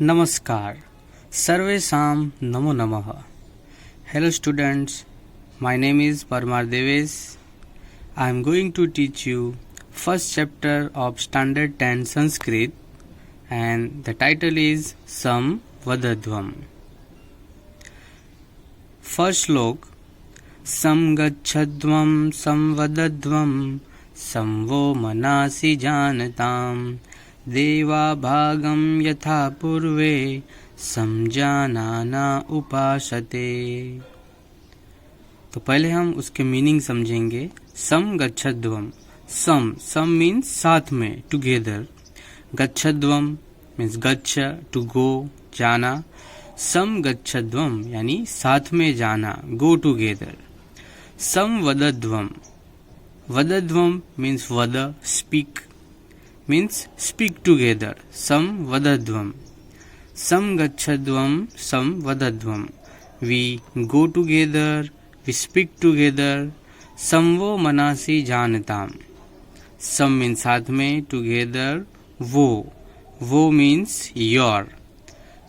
Namaskar. Sarvesham Namo Namaha. Hello students, my name is Parmar Deves. I am going to teach you first chapter of Standard 10 Sanskrit and the title is Sam Vadadvam. First slok Samgachadvam Samvadadvam Samvo Manasi Janatam देवा भागम यथा पूर्वे समजानाना उपासते। तो पहले हम उसके meaning समझेंगे। सम गच्छध्वम, सम means साथ में, टुगेदर। गच्छध्वम मीन्स गच्छ, टू गो, जाना। सम गच्छध्वम यानी साथ में जाना, गो टुगेदर। सम वदध्वम, वदध्वम मीन्स वद, speak, means speak together. Sam vadadvam, sam gachadvam, sam vadadvam. We go together, we speak together. Samvo manasi janatam. Sam means साथ में, together, वो means your.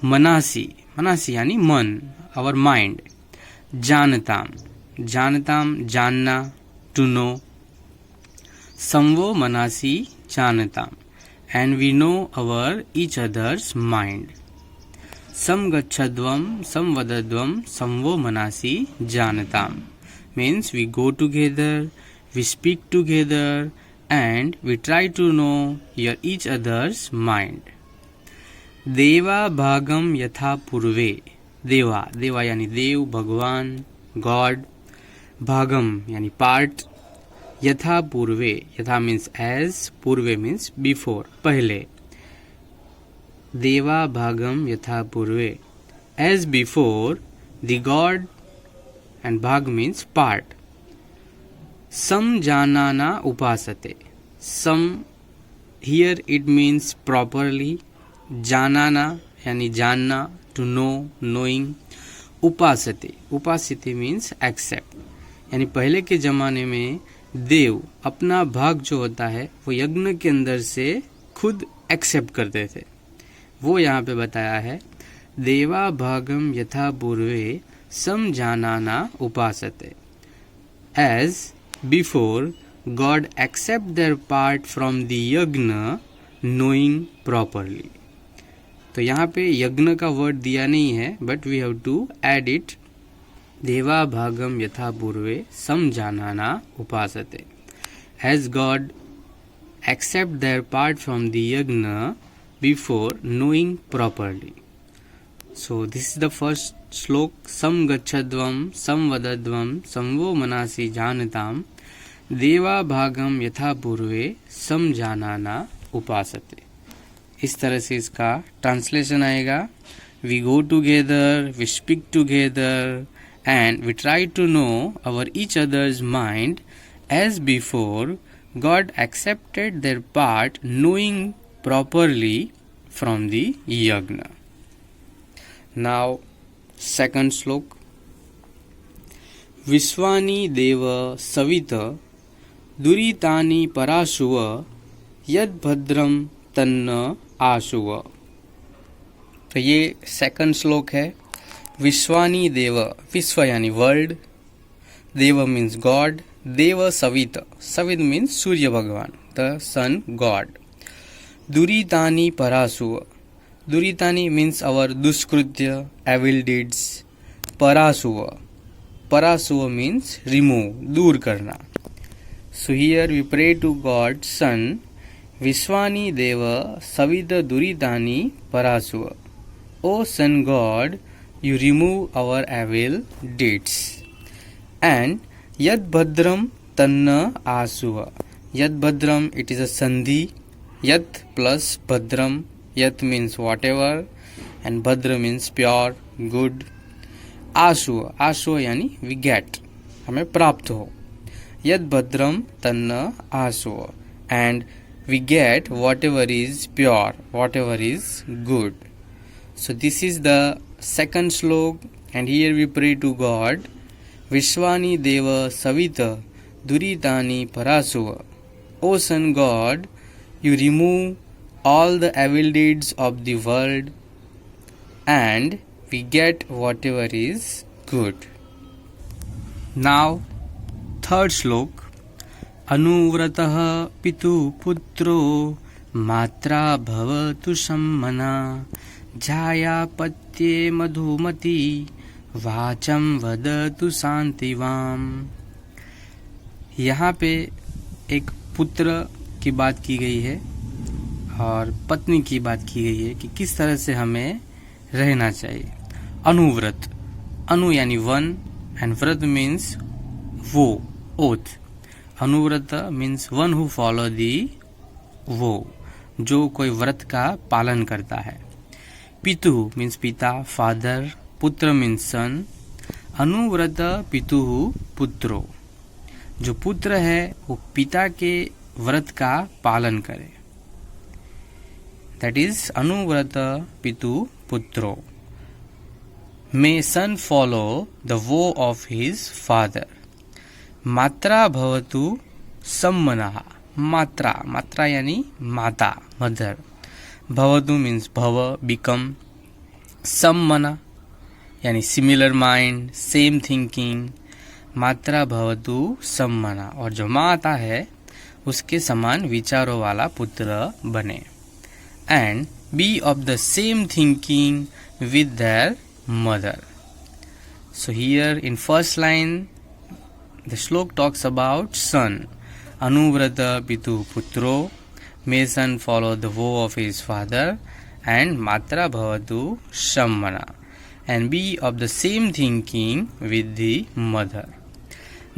Manasi यानी मन, our mind. Janatam जानना, to know. Samvo manasi Janatam, and we know our each other's mind. Sam gachadvam, sam vadadvam, samvo manasi janatam means we go together, we speak together, and we try to know each other's mind. Deva bhagam yatha purve. Deva यानी देव, भगवान, God. Bhagam यानी part. यथा पूर्वे, यथा means as, पूर्वे means before, पहले। देवा भागम यथा पूर्वे, as before the God, and भाग मीन्स पार्ट। सम जानाना उपासते, सम हियर इट मीन्स प्रॉपरली, जानाना यानी जानना, टू नो, नोइंग। उपासते मीन्स एक्सेप्ट, यानी पहले के जमाने में देव अपना भाग जो होता है वो यज्ञ के अंदर से खुद एक्सेप्ट करते थे। वो यहाँ पे बताया है, देवा भागम यथा पूर्वे सम जानाना उपासते, as before God accept their part from the yajna knowing properly. तो यहाँ पे यज्ञ का वर्ड दिया नहीं है, but we have to add it. देवा भागम यथा पूर्वे सम जानाना उपासते, as God accept their part from the yajna before knowing properly. So this is the first shloka. सम गच्छध्वम सम वदध्वम समवो मनासि जानताम देवा भागम यथा पूर्वे सम जानाना उपासते। इस तरह से इसका ट्रांसलेशन आएगा। We go together, we speak together, and we try to know our each other's mind as before God accepted their part knowing properly from the yagna. Now second slok. Vishwani deva savita duritani parashuva yad bhadram tanna आशुव। तो ये second श्लोक है। विश्वानी देव, विश्व यानी world, देव मीन्स गॉड, देव सवित, सवित मीन्स सूर्य भगवान, द सन गॉड। दुरीतानी परासुव, दुरीतानी मीन्स अवर दुष्कृत्य, एविल डीड्स। परासुव, परासुव मीन्स रिमूव, दूर करना। So here we pray to God sun, विश्वानी देव सवित दुरीतानी परासुव। Oh sun God, you remove our evil deeds. And yad bhadram tanna asuva. Yad bhadram, it is a sandhi. Yat plus bhadram. Yat means whatever, and bhadra means pure, good. Asuva, asuva yani we get, हमें प्राप्त हो। यद भद्रम तन्न asuva, and we get whatever is pure, whatever is good. So this is the second slok, and here we pray to God, Vishwani Deva Savita Duritani Parasuva. O Sun God, you remove all the evil deeds of the world, and we get whatever is good. Now, third slok. अनुव्रतः पितुः पुत्रो मात्रा भवतु सम्मना जायापत्ये मधुमती वाचं वदतु शांतिवाम। यहाँ पे एक पुत्र की बात की गई है और पत्नी की बात की गई है कि किस तरह से हमें रहना चाहिए। अनुव्रत, अनु यानी वन एंड व्रत मीन्स वो, ओथ। अनुव्रत means one who follow the वो, जो कोई व्रत का पालन करता है। पितु मीन्स पिता, फादर। पुत्र मीन्स सन। अनुव्रत पितुः पुत्रो, जो पुत्र है वो पिता के व्रत का पालन करे। दैट इज अनुव्रत पितुः पुत्रो। मे son follow the way of his father. मात्रा भवतु सम्मनः। मात्रा, मात्रा यानी माता, मदर। भवतु मीन्स भव, बिकम। सम्मना यानी सिमिलर माइंड, सेम थिंकिंग। मात्रा भवतु सम्मना, और जो माता है उसके समान विचारों वाला पुत्र बने। And be of the same thinking with their mother. So here in first line the slok talks about son. Anuvrata pitu putro, may son follow the vow of his father, and matra bhavatu sammana, and be of the same thinking with the mother.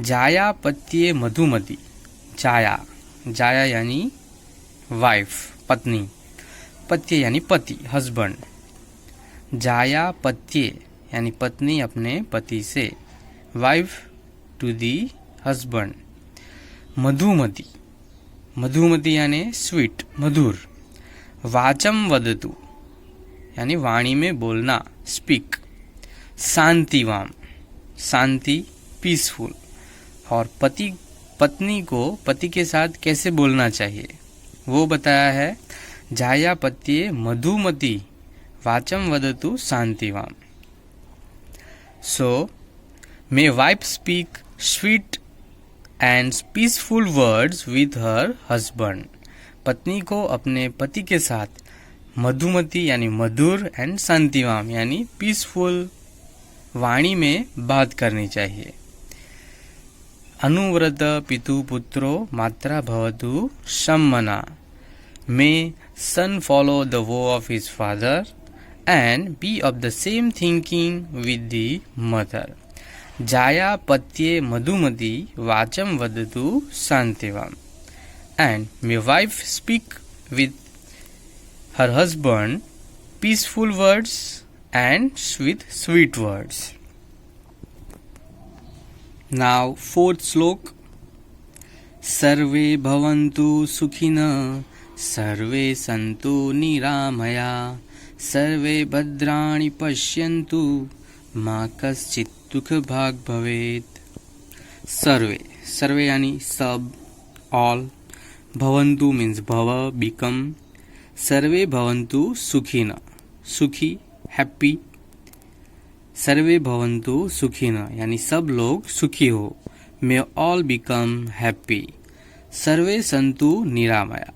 Jaya patye madhumati. Jaya, jaya यानी wife, पत्नी। पत्ये यानी पति, husband। जाया पत्ये यानी पत्नी अपने पति से, wife to the husband। Madhumati, Madhumati यानी स्वीट, मधुर। वाचम वदतु यानी वाणी में बोलना, स्पीक। शांतिवाम, शांति, पीसफुल। और पति पत्नी को पति के साथ कैसे बोलना चाहिए वो बताया है। जाया पत्ये मधुमती वाचम वदतु शांतिवाम। सो may wife speak sweet and peaceful words with her husband। पत्नी को अपने पति के साथ मधुमती यानी मधुर एंड शांतिवाम यानी पीसफुल वाणी में बात करनी चाहिए। अनुव्रत पितु पुत्रो मात्रा भवतु सम्मना, may son follow the way of his father and be of the same thinking with the mother. जाया पत्ये मधुमती वाचम वदतु शांतिवाम, and may wife speak with her husband peaceful words and with sweet words. Now fourth श्लोक। सर्वे भवन्तु सुखिनः सर्वे सन्तु निरामया सर्वे भद्राणि पश्यन्तु मा कश्चित् दुख भाग भवेत। सर्वे, सर्वे यानी सब, ऑल। भवन्तु मीन्स भव, बिकम। सर्वे भवन्तु सुखिन, सुखी, हैप्पी। सर्वे भवन्तु सुखिन यानी सब लोग सुखी हो। May all become happy. सर्वे संतु निरामया।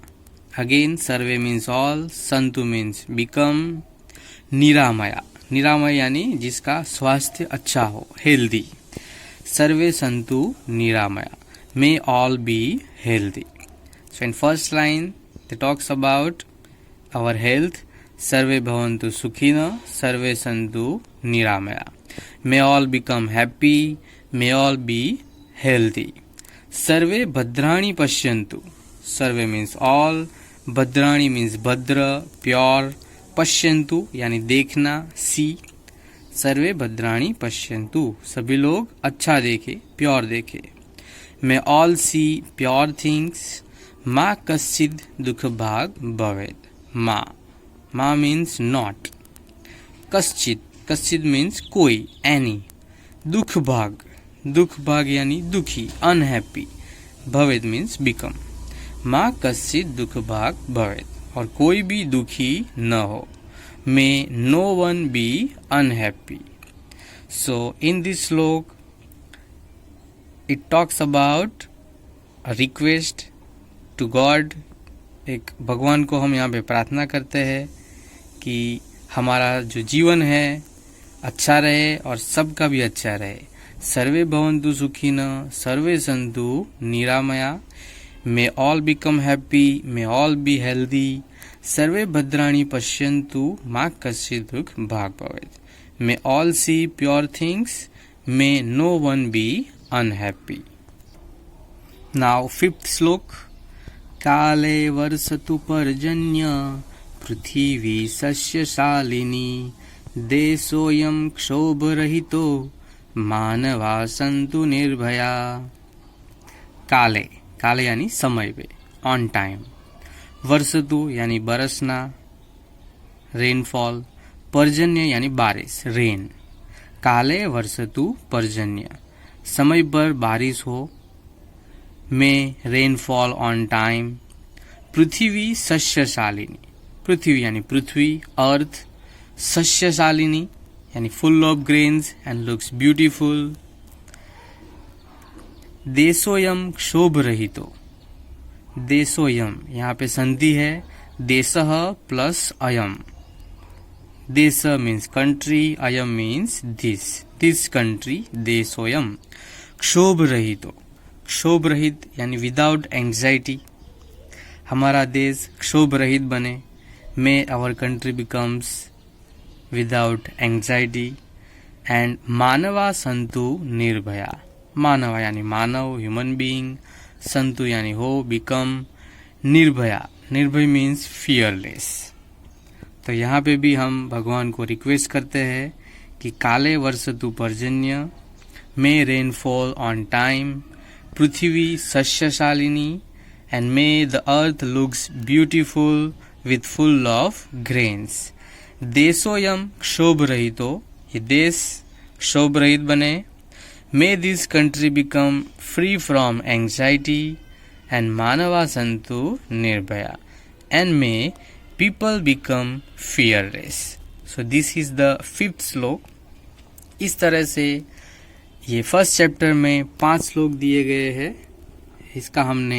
अगेन सर्वे मीन्स ऑल, संतु मीन्स बिकम, निरामया, निरामय यानी जिसका स्वास्थ्य अच्छा हो, हेल्दी। सर्वे संतु निरामया, may all be healthy. So in first line they talks about our health. सर्वे भवन्तु सुखिनः सर्वे संतु निरामया, may all become happy, may all be healthy. सर्वे भद्राणि पश्यन्तु, सर्वे मीन्स ऑल, भद्राणि मीन्स भद्र, प्योर। पश्यन्तु यानी देखना, सी। सर्वे भद्राणि पश्यन्तु, सभी लोग अच्छा देखे, प्योर देखे। मे ऑल सी प्योर थिंग्स। मा कश्चित् दुख भाग भवेत्। मा, मा मीन्स नॉट। कश्चित्, कश्चित् मीन्स कोई, एनी। दुख भाग, दुख भाग यानी दुखी, अनहैप्पी। भवेत् मीन्स बिकम। मा कश्चित् दुख भाग भवेत्, और कोई भी दुखी न हो। may no one be unhappy. So in this slok it talks about a request to God. एक भगवान को हम यहाँ पे प्रार्थना करते हैं कि हमारा जो जीवन है अच्छा रहे और सबका भी अच्छा रहे. सर्वे भवन्तु सुखिनः, सर्वे सन्तु निरामया. May all become happy, may all be healthy. सर्वे भद्राणि पश्यन्तु मा कश्चित् दुःख भाग् भवेत्. May all see pure things, may no one be unhappy. Now fifth slok. काले वर्षतु पर्जन्य पृथिवी सस्यशालिनी देशोऽयं क्षोभरहितो मानवा सन्तु निर्भया. काले, काले यानी समय पे, ऑन टाइम. वर्षतु यानी बरसना, रेनफॉल. पर्जन्य यानी बारिश, रेन. काले वर्षतु पर्जन्य, समय पर बारिश हो. May rainfall on time. पृथ्वी सस्यशालिनी, पृथ्वी यानी पृथ्वी, अर्थ. सस्यशालिनी यानी full of grains and looks beautiful. देशोयम क्षोभ रहितो. देशोयम यहाँ पे संधि है, देशः प्लस अयम. देश मीन्स कंट्री, अयम मीन्स दिस कंट्री. देशोयम क्षोभ रहितो, क्षोभ रहित यानी विदाउट एंग्जाइटी. हमारा देश क्षोभ रहित बने. May our country becomes without anxiety. And मानवा संतु निर्भया. मानवा यानी मानव, ह्यूमन बीइंग. संतु यानी हो, बिकम. निर्भया, निर्भय मीन्स फियरलेस. तो यहाँ पे भी हम भगवान को रिक्वेस्ट करते हैं कि काले वर्षतु पर्जन्य, मे रेनफॉल ऑन टाइम. पृथ्वी सस्यशालिनी and may the earth looks beautiful with full of grains. देशोयम क्षोभ रहितो, ये देश क्षोभ रहित बने. May this country become free from anxiety and मानवा संतु Nirbhaya. And may people become fearless. So this is the fifth श्लोक. इस तरह से ये फर्स्ट चैप्टर में 5 श्लोक दिए गए हैं. इसका हमने